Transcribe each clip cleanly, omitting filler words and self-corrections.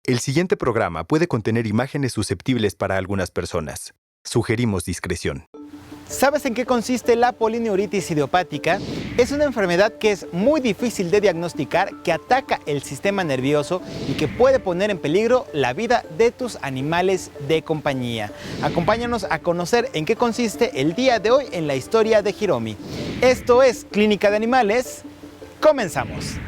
El siguiente programa puede contener imágenes susceptibles para algunas personas. Sugerimos discreción. ¿Sabes en qué consiste la polineuritis idiopática? Es una enfermedad que es muy difícil de diagnosticar, que ataca el sistema nervioso y que puede poner en peligro la vida de tus animales de compañía. Acompáñanos a conocer en qué consiste el día de hoy en la historia de Hiromi. Esto es Clínica de Animales. ¡Comenzamos!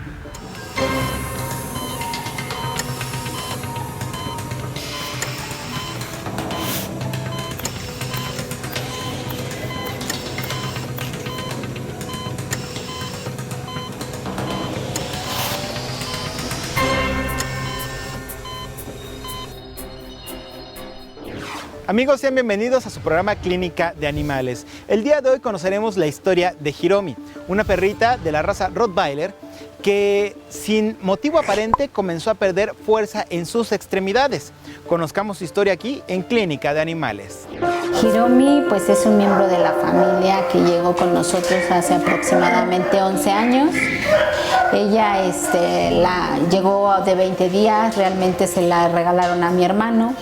Amigos, sean bienvenidos a su programa Clínica de Animales. El día de hoy conoceremos la historia de Hiromi, una perrita de la raza Rottweiler que sin motivo aparente comenzó a perder fuerza en sus extremidades. Conozcamos su historia aquí en Clínica de Animales. Hiromi pues es un miembro de la familia que llegó con nosotros hace aproximadamente 11 años. Ella llegó de 20 días, realmente se la regalaron a mi hermano.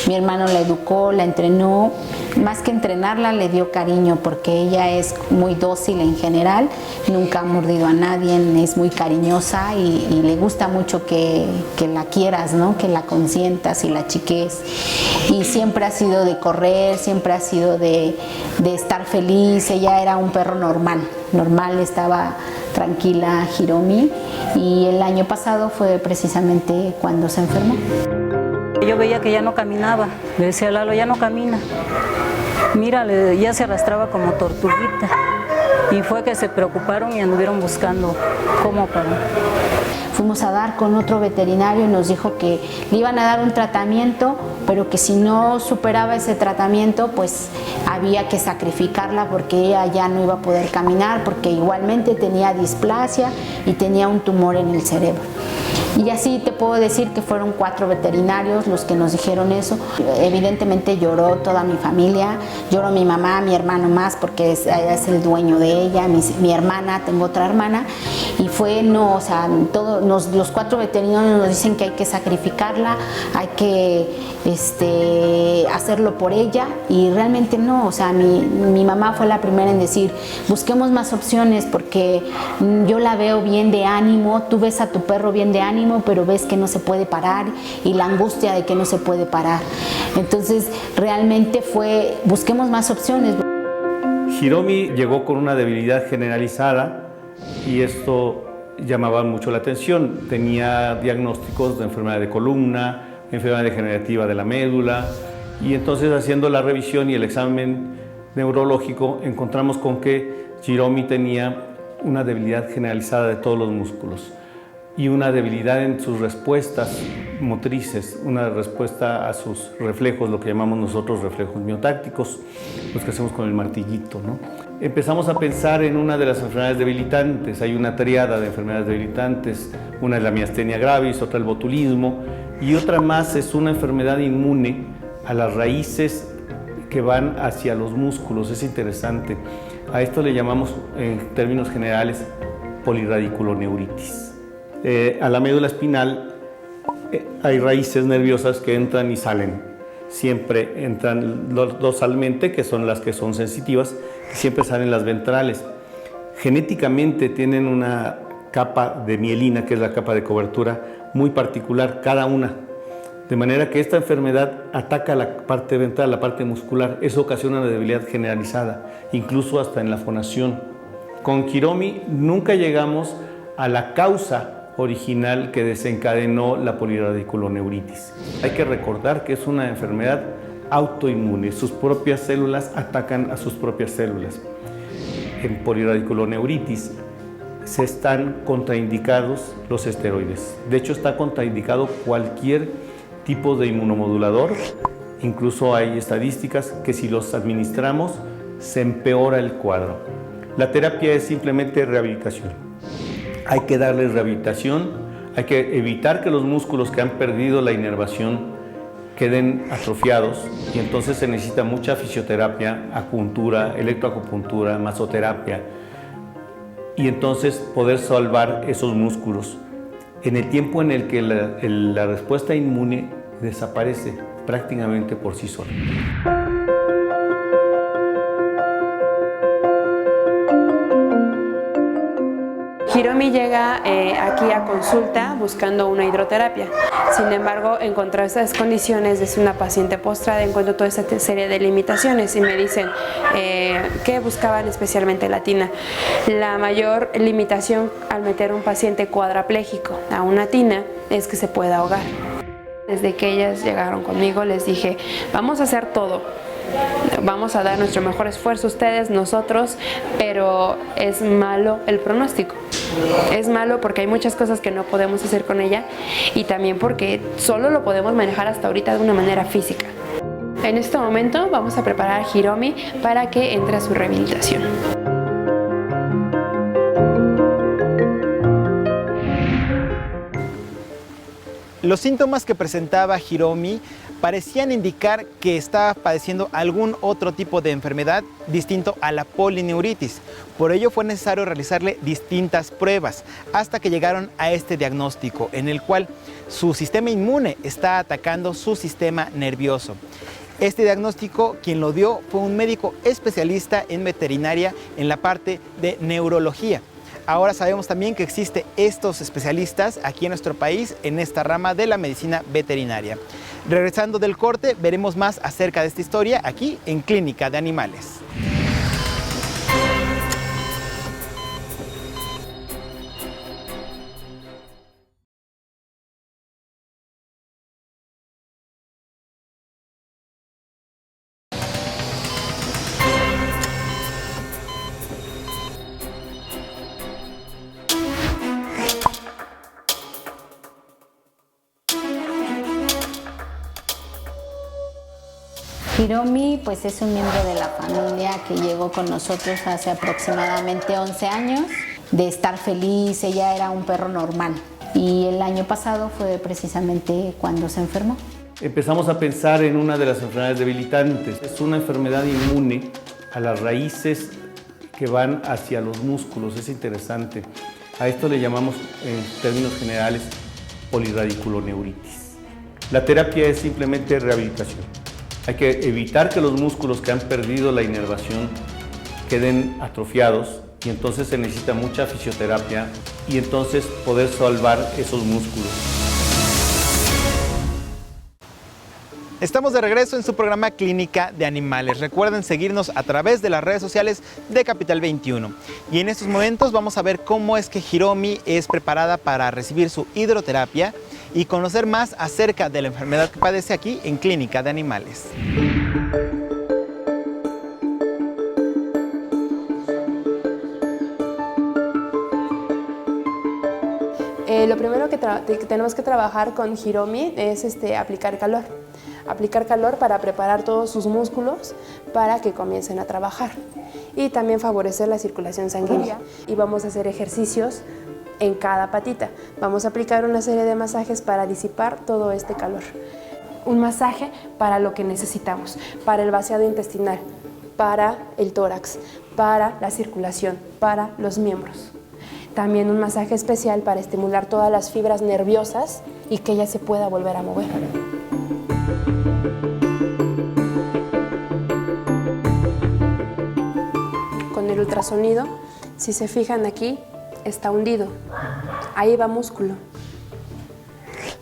Mi hermano la educó, la entrenó, más que entrenarla le dio cariño porque ella es muy dócil en general, nunca ha mordido a nadie, es muy cariñosa y le gusta mucho que la quieras, ¿no? Que la consientas y la chiques. Y siempre ha sido de correr, siempre ha sido de estar feliz. Ella era un perro normal, estaba tranquila Hiromi, y el año pasado fue precisamente cuando se enfermó. Yo veía que ya no caminaba, le decía a Lalo, ya no camina, mira, ya se arrastraba como tortuguita, y fue que se preocuparon y anduvieron buscando cómo parar. Fuimos a dar con otro veterinario y nos dijo que le iban a dar un tratamiento, pero que si no superaba ese tratamiento, pues había que sacrificarla porque ella ya no iba a poder caminar, porque igualmente tenía displasia y tenía un tumor en el cerebro. Y así te puedo decir que fueron 4 veterinarios los que nos dijeron eso. Evidentemente lloró toda mi familia, lloró mi mamá, mi hermano más, porque es el dueño de ella, mi hermana, tengo otra hermana, y fue, no, o sea, los 4 veterinarios nos dicen que hay que sacrificarla, hay que hacerlo por ella, y realmente no, o sea, mi mamá fue la primera en decir, busquemos más opciones porque yo la veo bien de ánimo, tú ves a tu perro bien de ánimo, pero ves que no se puede parar y la angustia de que no se puede parar. Entonces realmente fue, busquemos más opciones. Hiromi llegó con una debilidad generalizada y esto llamaba mucho la atención. Tenía diagnósticos de enfermedad de columna, enfermedad degenerativa de la médula, y entonces haciendo la revisión y el examen neurológico encontramos con que Hiromi tenía una debilidad generalizada de todos los músculos y una debilidad en sus respuestas motrices, una respuesta a sus reflejos, lo que llamamos nosotros reflejos miotácticos, los que hacemos con el martillito, ¿no? Empezamos a pensar en una de las enfermedades debilitantes. Hay una triada de enfermedades debilitantes, una es la miastenia gravis, otra el botulismo, y otra más es una enfermedad inmune a las raíces que van hacia los músculos. Es interesante. A esto le llamamos, en términos generales, poliradiculoneuritis. A la médula espinal hay raíces nerviosas que entran y salen. Siempre entran dorsalmente, que son las que son sensitivas, y siempre salen las ventrales. Genéticamente tienen una capa de mielina, que es la capa de cobertura, muy particular cada una. De manera que esta enfermedad ataca la parte ventral, la parte muscular. Eso ocasiona una debilidad generalizada, incluso hasta en la fonación. Con Hiromi nunca llegamos a la causa original que desencadenó la poliradiculoneuritis. Hay que recordar que es una enfermedad autoinmune. Sus propias células atacan a sus propias células. En poliradiculoneuritis se están contraindicados los esteroides. De hecho, está contraindicado cualquier tipo de inmunomodulador. Incluso hay estadísticas que si los administramos se empeora el cuadro. La terapia es simplemente rehabilitación. Hay que darles rehabilitación, hay que evitar que los músculos que han perdido la inervación queden atrofiados, y entonces se necesita mucha fisioterapia, acupuntura, electroacupuntura, masoterapia, y entonces poder salvar esos músculos. en el tiempo en el que la respuesta inmune desaparece prácticamente por sí sola. Hiromi llega aquí a consulta buscando una hidroterapia. Sin embargo, encontró estas condiciones, es una paciente postrada, encuentro toda esta serie de limitaciones y me dicen que buscaban especialmente la tina. La mayor limitación al meter un paciente cuadraplégico a una tina es que se pueda ahogar. Desde que ellas llegaron conmigo les dije, vamos a hacer todo. Vamos a dar nuestro mejor esfuerzo, ustedes, nosotros, pero es malo el pronóstico. Es malo porque hay muchas cosas que no podemos hacer con ella y también porque solo lo podemos manejar hasta ahorita de una manera física. En este momento vamos a preparar a Hiromi para que entre a su rehabilitación. Los síntomas que presentaba Hiromi parecían indicar que estaba padeciendo algún otro tipo de enfermedad distinto a la polineuritis. Por ello fue necesario realizarle distintas pruebas hasta que llegaron a este diagnóstico en el cual su sistema inmune está atacando su sistema nervioso. Este diagnóstico, quien lo dio fue un médico especialista en veterinaria en la parte de neurología. Ahora sabemos también que existen estos especialistas aquí en nuestro país en esta rama de la medicina veterinaria. Regresando del corte, veremos más acerca de esta historia aquí en Clínica de Animales. Hiromi pues es un miembro de la familia que llegó con nosotros hace aproximadamente 11 años. De estar feliz, ella era un perro normal y el año pasado fue precisamente cuando se enfermó. Empezamos a pensar en una de las enfermedades debilitantes. Es una enfermedad inmune a las raíces que van hacia los músculos. Es interesante. A esto le llamamos, en términos generales, polirradiculoneuritis. La terapia es simplemente rehabilitación. Hay que evitar que los músculos que han perdido la inervación queden atrofiados y entonces se necesita mucha fisioterapia y entonces poder salvar esos músculos. Estamos de regreso en su programa Clínica de Animales. Recuerden seguirnos a través de las redes sociales de Capital 21. Y en estos momentos vamos a ver cómo es que Hiromi es preparada para recibir su hidroterapia y conocer más acerca de la enfermedad que padece aquí en Clínica de Animales. Lo primero que tenemos que trabajar con Hiromi es aplicar calor. Aplicar calor para preparar todos sus músculos para que comiencen a trabajar. Y también favorecer la circulación sanguínea. Y vamos a hacer ejercicios en cada patita. Vamos a aplicar una serie de masajes para disipar todo este calor. Un masaje para lo que necesitamos, para el vaciado intestinal, para el tórax, para la circulación, para los miembros. También un masaje especial para estimular todas las fibras nerviosas y que ella se pueda volver a mover. Con el ultrasonido, si se fijan aquí, está hundido. Ahí va músculo.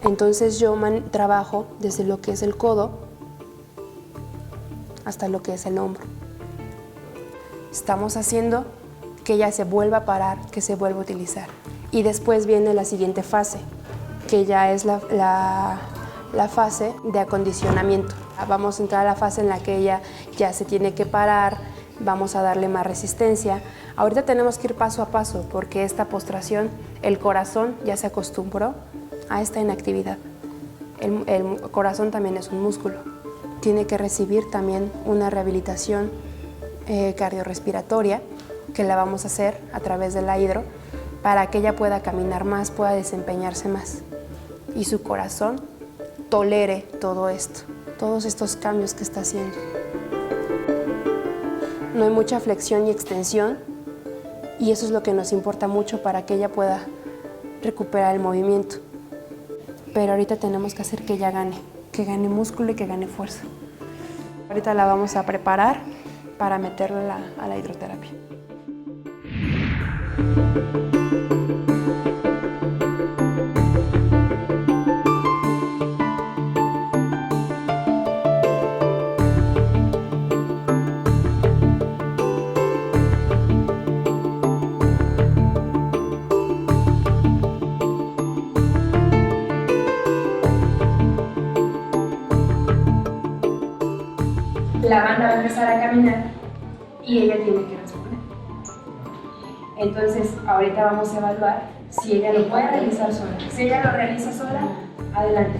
Entonces yo trabajo desde lo que es el codo hasta lo que es el hombro. Estamos haciendo que ella se vuelva a parar, que se vuelva a utilizar. Y después viene la siguiente fase, que ya es la fase de acondicionamiento. Vamos a entrar a la fase en la que ella ya se tiene que parar, vamos a darle más resistencia. Ahorita tenemos que ir paso a paso porque esta postración, el corazón ya se acostumbró a esta inactividad. El corazón también es un músculo. Tiene que recibir también una rehabilitación cardiorrespiratoria que la vamos a hacer a través de la hidro para que ella pueda caminar más, pueda desempeñarse más y su corazón tolere todo esto, todos estos cambios que está haciendo. No hay mucha flexión y extensión y eso es lo que nos importa mucho para que ella pueda recuperar el movimiento. Pero ahorita tenemos que hacer que ella que gane músculo y que gane fuerza. Ahorita la vamos a preparar para meterla a la hidroterapia. La banda va a empezar a caminar y ella tiene que responder. Entonces, ahorita vamos a evaluar si ella lo puede realizar sola. Si ella lo realiza sola, adelante.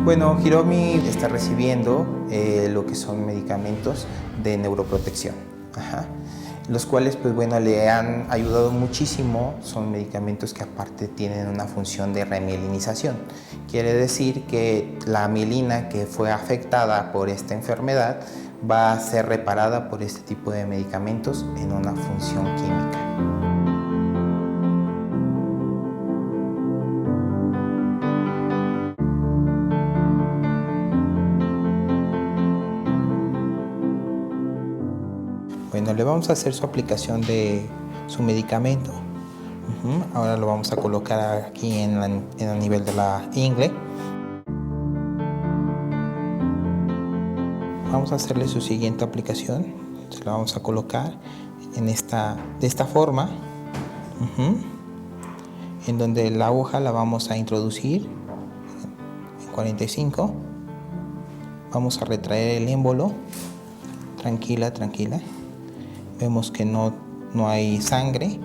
Bueno, Hiromi está recibiendo lo que son medicamentos de neuroprotección, los cuales pues bueno le han ayudado muchísimo. Son medicamentos que aparte tienen una función de remielinización. Quiere decir que la mielina que fue afectada por esta enfermedad va a ser reparada por este tipo de medicamentos en una función química. Bueno, le vamos a hacer su aplicación de su medicamento. Ahora lo vamos a colocar aquí en el nivel de la ingle. Vamos a hacerle su siguiente aplicación. Se la vamos a colocar de esta forma, en donde la aguja la vamos a introducir en 45. Vamos a retraer el émbolo. Tranquila, tranquila. Vemos que no hay sangre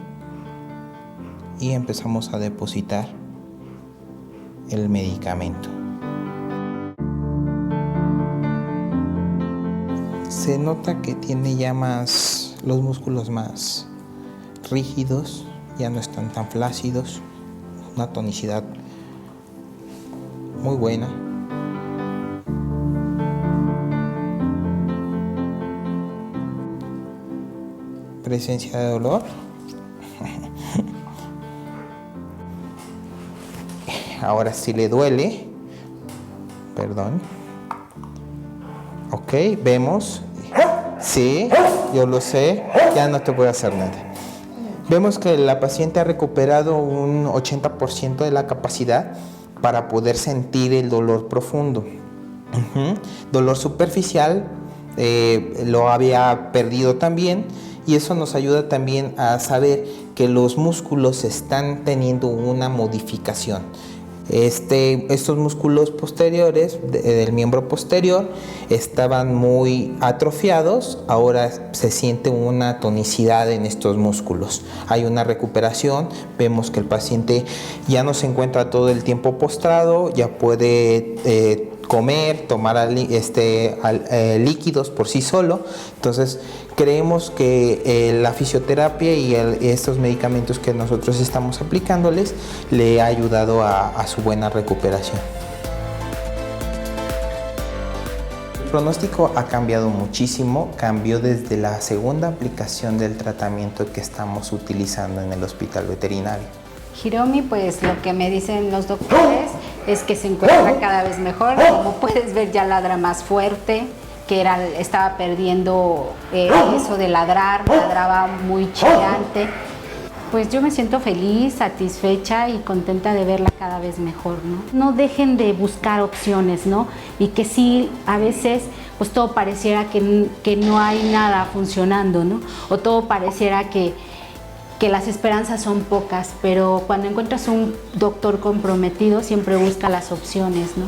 y empezamos a depositar el medicamento. Se nota que tiene ya los músculos más rígidos, ya no están tan flácidos, una tonicidad muy buena. Presencia de dolor. Ahora sí le duele. Perdón. Ok, vemos. Sí, yo lo sé. Ya no te voy a hacer nada. Vemos que la paciente ha recuperado un 80% de la capacidad para poder sentir el dolor profundo. Dolor superficial lo había perdido también. Y eso nos ayuda también a saber que los músculos están teniendo una modificación. Estos músculos posteriores del miembro posterior estaban muy atrofiados, ahora se siente una tonicidad en estos músculos. Hay una recuperación, vemos que el paciente ya no se encuentra todo el tiempo postrado, ya puede comer, tomar líquidos por sí solo. Entonces creemos que la fisioterapia y estos medicamentos que nosotros estamos aplicándoles le ha ayudado a su buena recuperación. El pronóstico ha cambiado muchísimo, cambió desde la segunda aplicación del tratamiento que estamos utilizando en el hospital veterinario. Hiromi, pues lo que me dicen los doctores es que se encuentra cada vez mejor. Como puedes ver, ya ladra más fuerte, estaba perdiendo eso de ladrar, ladraba muy chillante. Pues yo me siento feliz, satisfecha y contenta de verla cada vez mejor, ¿no? No dejen de buscar opciones, ¿no? Y que sí, a veces, pues todo pareciera que no hay nada funcionando, ¿no? O todo pareciera que que las esperanzas son pocas, pero cuando encuentras un doctor comprometido siempre busca las opciones, ¿no?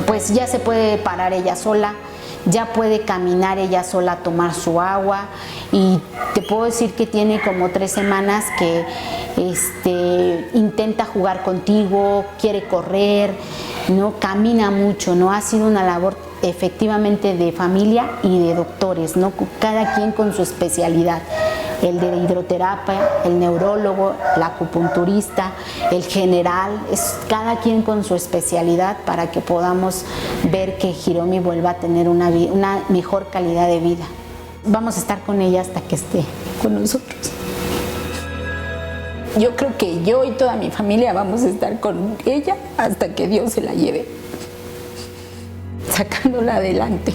Pues ya se puede parar ella sola, ya puede caminar ella sola a tomar su agua, y te puedo decir que tiene como 3 semanas que intenta jugar contigo, quiere correr, ¿no? Camina mucho, ¿no? Ha sido una labor efectivamente de familia y de doctores, ¿no? Cada quien con su especialidad. El de hidroterapia, el neurólogo, el acupunturista, el general, es cada quien con su especialidad para que podamos ver que Hiromi vuelva a tener una mejor calidad de vida. Vamos a estar con ella hasta que esté con nosotros. Yo creo que yo y toda mi familia vamos a estar con ella hasta que Dios se la lleve, sacándola adelante.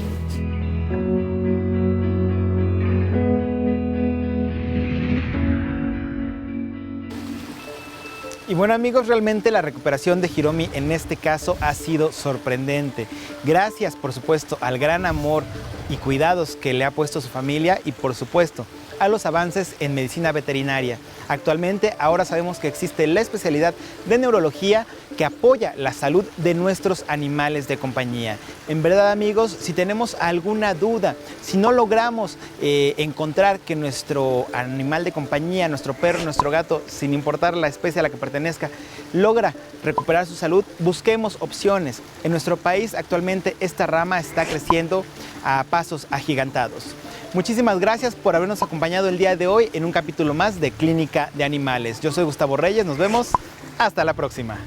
Y bueno, amigos, realmente la recuperación de Hiromi en este caso ha sido sorprendente. Gracias, por supuesto, al gran amor y cuidados que le ha puesto su familia y, por supuesto, a los avances en medicina veterinaria. Actualmente, ahora sabemos que existe la especialidad de neurología que apoya la salud de nuestros animales de compañía. En verdad, amigos, si tenemos alguna duda, si no logramos encontrar que nuestro animal de compañía, nuestro perro, nuestro gato, sin importar la especie a la que pertenezca, logra recuperar su salud, busquemos opciones. En nuestro país actualmente esta rama está creciendo a pasos agigantados. Muchísimas gracias por habernos acompañado el día de hoy en un capítulo más de Clínica de Animales. Yo soy Gustavo Reyes, nos vemos hasta la próxima.